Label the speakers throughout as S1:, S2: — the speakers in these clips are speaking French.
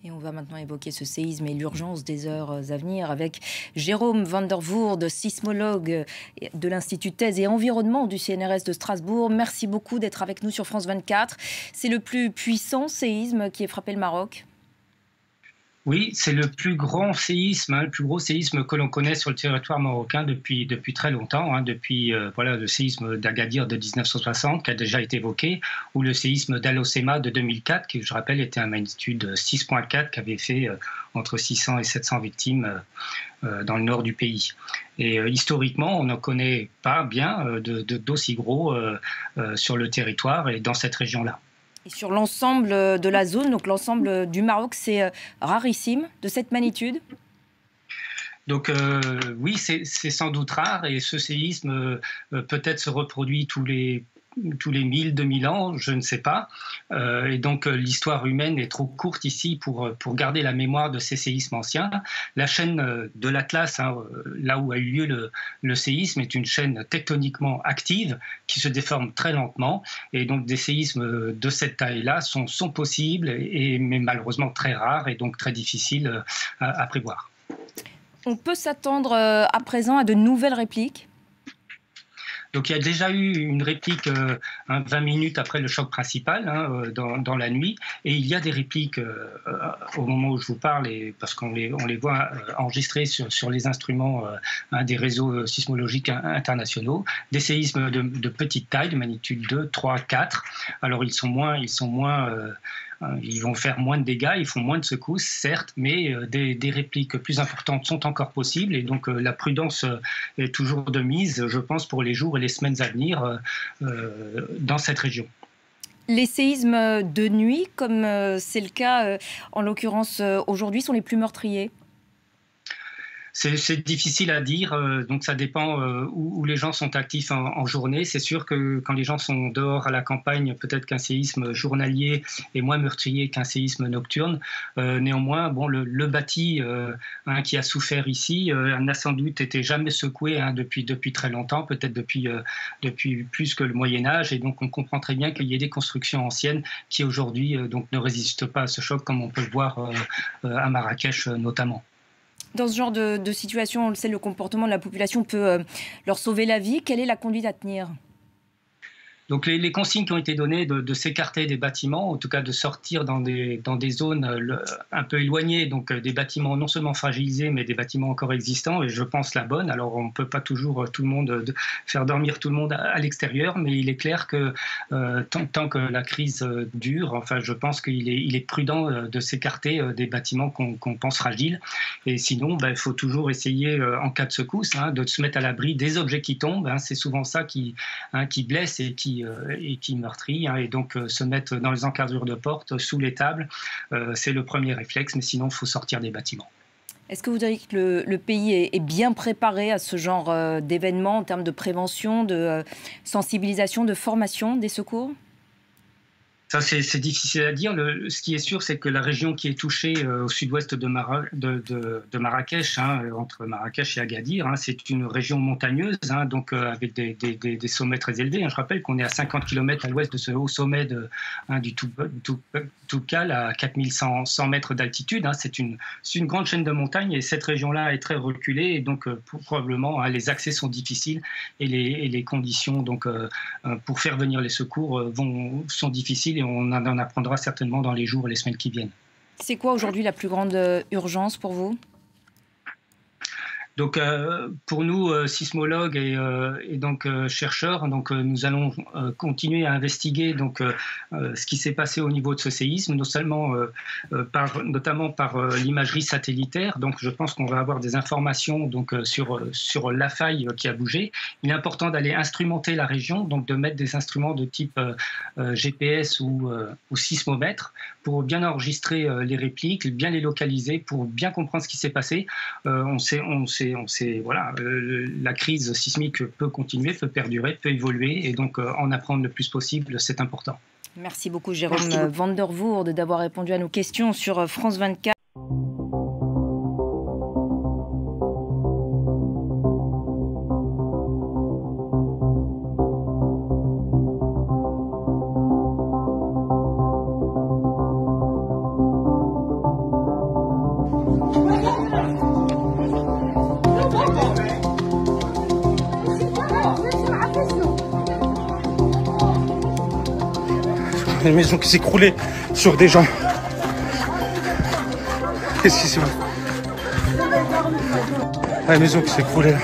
S1: Et on va maintenant évoquer ce séisme et l'urgence des heures à venir avec Jérôme van der Voorde, sismologue de l'Institut Thèse et Environnement du CNRS de Strasbourg. Merci beaucoup d'être avec nous sur France 24. C'est le plus puissant séisme qui ait frappé le Maroc.
S2: Oui, c'est le plus grand séisme, le plus gros séisme que l'on connaît sur le territoire marocain depuis très longtemps, depuis le séisme d'Agadir de 1960 qui a déjà été évoqué, ou le séisme d'Al-Hoceima de 2004, qui, je rappelle, était à magnitude 6,4, qui avait fait entre 600 et 700 victimes dans le nord du pays. Et historiquement, on ne connaît pas bien d'aussi gros sur le territoire et dans cette région-là.
S1: Et sur l'ensemble de la zone, donc l'ensemble du Maroc, c'est rarissime de cette magnitude?
S2: Donc oui, c'est sans doute rare, et ce séisme peut-être se reproduit tous les 1000, 2000 ans, je ne sais pas. Et donc l'histoire humaine est trop courte ici pour garder la mémoire de ces séismes anciens. La chaîne de l'Atlas, là où a eu lieu le séisme, est une chaîne tectoniquement active qui se déforme très lentement. Et donc des séismes de cette taille-là sont possibles, mais malheureusement très rares et donc très difficiles à prévoir.
S1: On peut s'attendre à présent à de nouvelles répliques?
S2: Donc il y a déjà eu une réplique 20 minutes après le choc principal, dans la nuit, et il y a des répliques au moment où je vous parle, parce qu'on les voit enregistrées sur les instruments des réseaux sismologiques internationaux, des séismes de petite taille, de magnitude 2, 3, 4. Alors ils vont faire moins de dégâts, ils font moins de secousses, certes, mais des répliques plus importantes sont encore possibles, et donc la prudence est toujours de mise, je pense, pour les jours et les semaines à venir dans cette région.
S1: Les séismes de nuit, comme c'est le cas en l'occurrence aujourd'hui, sont les plus meurtriers?
S2: C'est difficile à dire, donc ça dépend où les gens sont actifs en journée. C'est sûr que quand les gens sont dehors à la campagne, peut-être qu'un séisme journalier est moins meurtrier qu'un séisme nocturne. Néanmoins, le bâti qui a souffert ici n'a sans doute été jamais secoué depuis très longtemps, peut-être depuis plus que le Moyen-Âge, et donc on comprend très bien qu'il y ait des constructions anciennes qui aujourd'hui donc ne résistent pas à ce choc, comme on peut le voir à Marrakech notamment.
S1: Dans ce genre de situation, on le sait, le comportement de la population peut leur sauver la vie. Quelle est la conduite à tenir?
S2: Donc les consignes qui ont été données de s'écarter des bâtiments, en tout cas de sortir dans des zones un peu éloignées, donc des bâtiments non seulement fragilisés, mais des bâtiments encore existants, et je pense la bonne. Alors on ne peut pas toujours faire dormir tout le monde à l'extérieur, mais il est clair que tant que la crise dure, enfin je pense qu'il est prudent de s'écarter des bâtiments qu'on pense fragiles. Et sinon, il faut toujours essayer, en cas de secousse, de se mettre à l'abri des objets qui tombent. C'est souvent ça qui blesse et qui meurtrit, et donc se mettre dans les encadrures de porte, sous les tables, c'est le premier réflexe, mais sinon il faut sortir des bâtiments.
S1: Est-ce que vous diriez que le pays est bien préparé à ce genre d'événements en termes de prévention, de sensibilisation, de formation des secours?
S2: Ça, c'est difficile à dire. Ce qui est sûr, c'est que la région qui est touchée au sud-ouest de Marrakech, entre Marrakech et Agadir, c'est une région montagneuse, donc avec des sommets très élevés. Je rappelle qu'on est à 50 km à l'ouest de ce haut sommet du Toubkal, à 4100 mètres d'altitude. C'est une grande chaîne de montagnes, et cette région-là est très reculée, et donc probablement les accès sont difficiles, et les conditions donc, pour faire venir les secours sont difficiles, et on en apprendra certainement dans les jours et les semaines qui viennent.
S1: C'est quoi aujourd'hui la plus grande urgence pour vous?
S2: Donc, pour nous, sismologues et donc chercheurs, nous allons continuer à investiguer ce qui s'est passé au niveau de ce séisme, notamment par l'imagerie satellitaire. Donc, je pense qu'on va avoir des informations sur la faille qui a bougé. Il est important d'aller instrumenter la région, donc de mettre des instruments de type GPS ou sismomètre pour bien enregistrer les répliques, bien les localiser, pour bien comprendre ce qui s'est passé. La crise sismique peut continuer, peut perdurer, peut évoluer, et donc en apprendre le plus possible, c'est important.
S1: Merci beaucoup Jérôme van der Voorde d'avoir répondu à nos questions sur France 24.
S3: Une maison qui s'écroulait sur des gens. Qu'est-ce qui s'est passé? La maison qui s'écroulait là.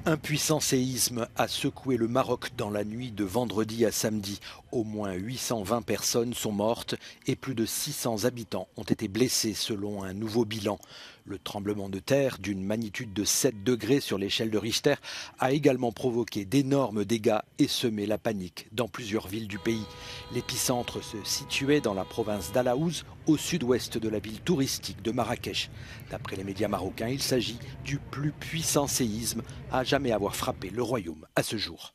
S4: Un puissant séisme a secoué le Maroc dans la nuit de vendredi à samedi. Au moins 820 personnes sont mortes et plus de 600 habitants ont été blessés selon un nouveau bilan. Le tremblement de terre d'une magnitude de 7 degrés sur l'échelle de Richter a également provoqué d'énormes dégâts et semé la panique dans plusieurs villes du pays. L'épicentre se situait dans la province d'Alaouz, au sud-ouest de la ville touristique de Marrakech. D'après les médias marocains, il s'agit du plus puissant séisme à jamais avoir frappé le royaume à ce jour.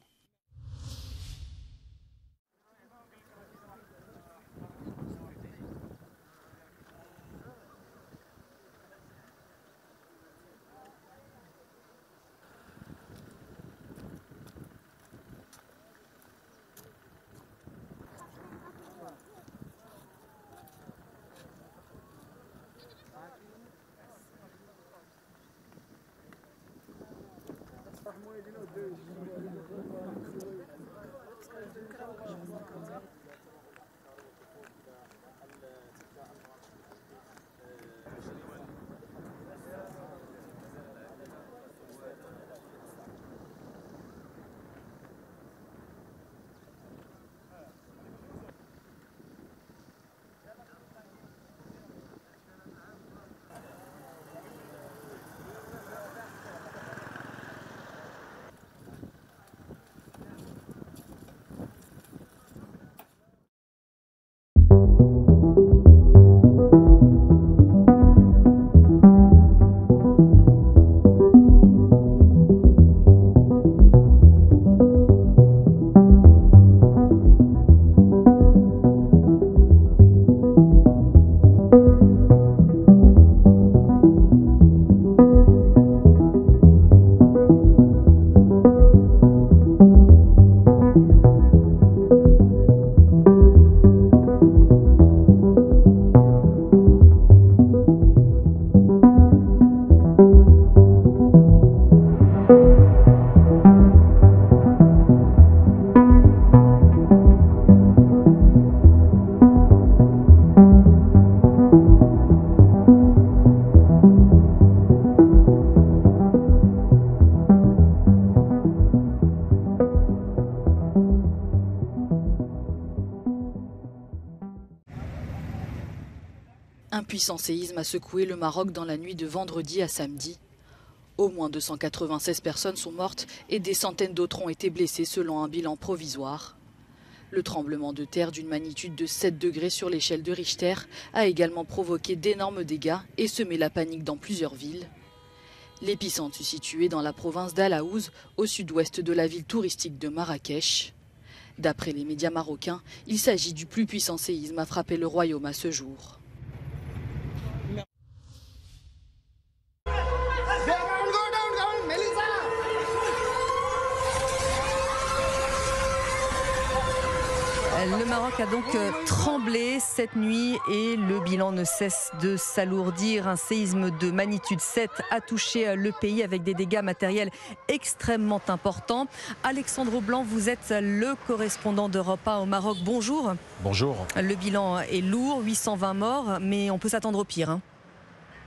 S5: Un puissant séisme a secoué le Maroc dans la nuit de vendredi à samedi. Au moins 296 personnes sont mortes et des centaines d'autres ont été blessées selon un bilan provisoire. Le tremblement de terre d'une magnitude de 7 degrés sur l'échelle de Richter a également provoqué d'énormes dégâts et semé la panique dans plusieurs villes. L'épicentre se situait dans la province d'Alaouz, au sud-ouest de la ville touristique de Marrakech. D'après les médias marocains, il s'agit du plus puissant séisme à frapper le royaume à ce jour.
S6: Le Maroc
S1: Maroc a donc tremblé cette nuit et le bilan ne cesse de s'alourdir. Un séisme de magnitude 7 a touché le pays avec des dégâts matériels extrêmement importants. Alexandre Blanc, vous êtes le correspondant d'Europe 1 au Maroc. Bonjour.
S6: Bonjour.
S1: Le bilan est lourd, 820 morts, mais on peut s'attendre au pire.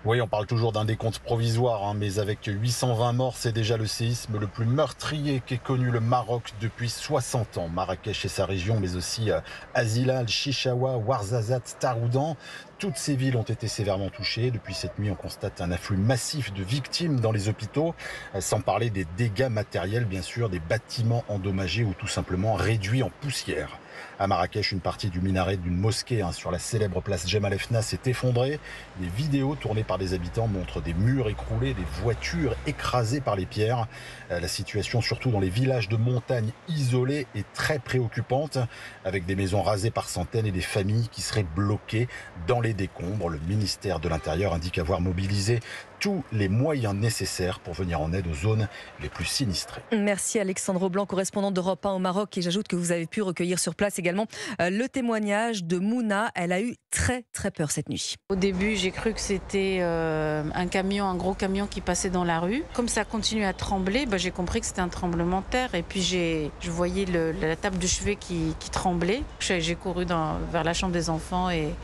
S6: Oui, on parle toujours d'un décompte provisoire, mais avec 820 morts, c'est déjà le séisme le plus meurtrier qu'ait connu le Maroc depuis 60 ans. Marrakech et sa région, mais aussi Azilal, Chichaoua, Ouarzazate, Taroudan. Toutes ces villes ont été sévèrement touchées. Depuis cette nuit, on constate un afflux massif de victimes dans les hôpitaux, sans parler des dégâts matériels, bien sûr, des bâtiments endommagés ou tout simplement réduits en poussière. À Marrakech, une partie du minaret d'une mosquée sur la célèbre place Jemal Fna s'est effondrée. Des vidéos tournées par des habitants montrent des murs écroulés, des voitures écrasées par les pierres. La situation, surtout dans les villages de montagne isolés, est très préoccupante, avec des maisons rasées par centaines et des familles qui seraient bloquées dans les décombres. Le ministère de l'Intérieur indique avoir mobilisé tous les moyens nécessaires pour venir en aide aux zones les plus sinistrées.
S1: Merci Alexandre Blanc, correspondant d'Europe 1 au Maroc. Et j'ajoute que vous avez pu recueillir sur place également le témoignage de Mouna. Elle a eu très peur cette nuit.
S7: Au début, j'ai cru que c'était un gros camion qui passait dans la rue. Comme ça continue à trembler, j'ai compris que c'était un tremblement de terre. Et puis je voyais la table de chevet qui tremblait. J'ai couru vers la chambre des enfants et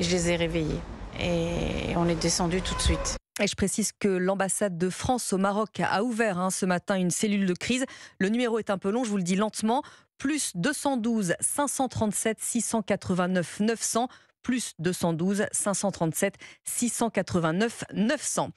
S7: je les ai réveillés. Et on est descendu tout de suite.
S1: Et je précise que l'ambassade de France au Maroc a ouvert ce matin une cellule de crise. Le numéro est un peu long, je vous le dis lentement. Plus 212 537 689 900. Plus 212 537 689 900.